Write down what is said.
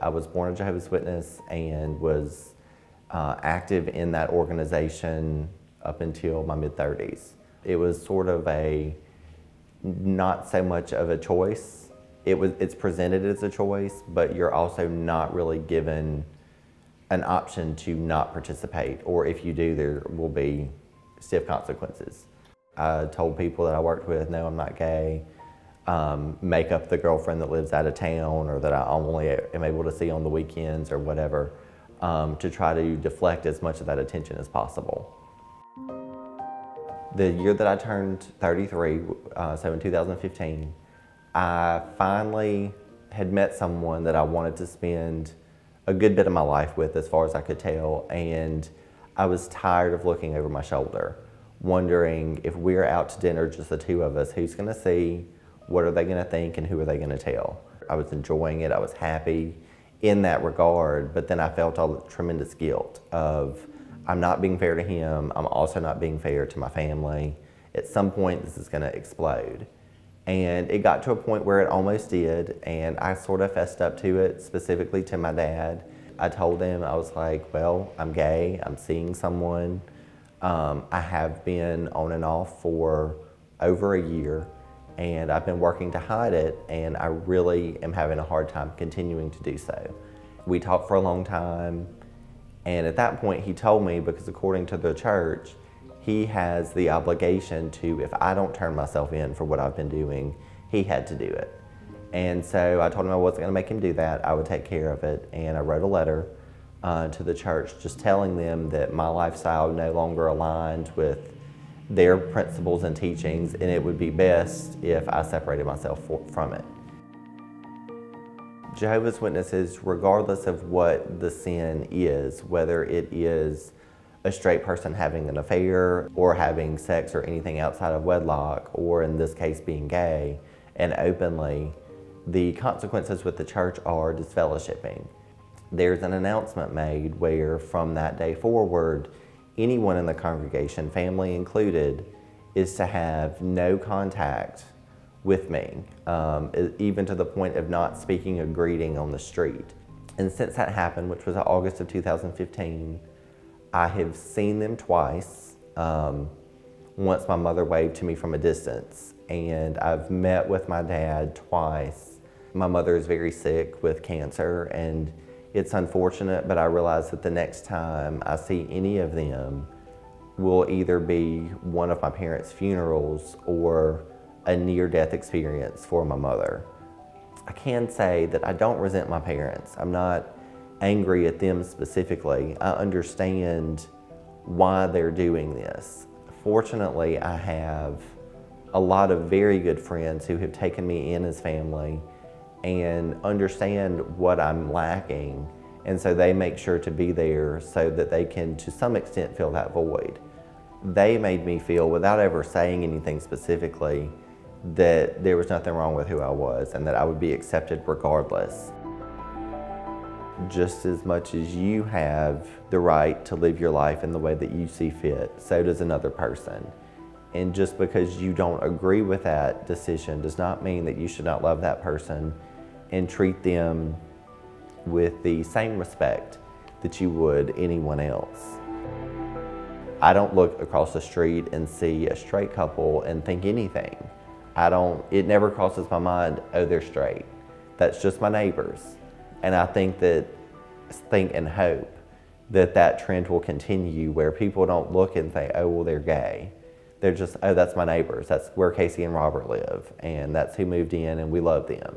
I was born a Jehovah's Witness and was active in that organization up until my mid-30s. It was sort of not so much of a choice. It's presented as a choice, but you're also not really given an option to not participate, or if you do, there will be stiff consequences. I told people that I worked with, no, I'm not gay. Make up the girlfriend that lives out of town or that I only am able to see on the weekends or whatever, to try to deflect as much of that attention as possible. The year that I turned 33, so in 2015, I finally had met someone that I wanted to spend a good bit of my life with, as far as I could tell, and I was tired of looking over my shoulder, wondering if we're out to dinner, just the two of us, who's gonna see, what are they gonna think, and who are they gonna tell? I was enjoying it, I was happy in that regard, but then I felt all the tremendous guilt of, I'm not being fair to him, I'm also not being fair to my family. At some point, this is gonna explode. And it got to a point where it almost did, and I sort of fessed up to it, specifically to my dad. I told him, I was like, well, I'm gay, I'm seeing someone. I have been on and off for over a year, and I've been working to hide it, and I really am having a hard time continuing to do so. We talked for a long time, and at that point he told me, because according to the church, he has the obligation to, if I don't turn myself in for what I've been doing, he had to do it. And so I told him I wasn't gonna make him do that, I would take care of it, and I wrote a letter to the church just telling them that my lifestyle no longer aligned with their principles and teachings, and it would be best if I separated myself from it. Jehovah's Witnesses, regardless of what the sin is, whether it is a straight person having an affair or having sex or anything outside of wedlock, or in this case being gay and openly, the consequences with the church are disfellowshipping. There's an announcement made where from that day forward, anyone in the congregation, family included, is to have no contact with me, even to the point of not speaking a greeting on the street. And since that happened, which was August of 2015, I have seen them twice. Once my mother waved to me from a distance, and I've met with my dad twice. My mother is very sick with cancer, and it's unfortunate, but I realize that the next time I see any of them will either be one of my parents' funerals or a near-death experience for my mother. I can say that I don't resent my parents. I'm not angry at them specifically. I understand why they're doing this. Fortunately, I have a lot of very good friends who have taken me in as family and understand what I'm lacking, and so they make sure to be there so that they can, to some extent, fill that void. They made me feel, without ever saying anything specifically, that there was nothing wrong with who I was and that I would be accepted regardless. Just as much as you have the right to live your life in the way that you see fit, so does another person. And just because you don't agree with that decision does not mean that you should not love that person and treat them with the same respect that you would anyone else. I don't look across the street and see a straight couple and think anything. It never crosses my mind, oh, they're straight. That's just my neighbors. And I think and hope that that trend will continue, where people don't look and think, oh, well, they're gay. They're just, oh, that's my neighbors. That's where Casey and Robert live, and that's who moved in, and we love them.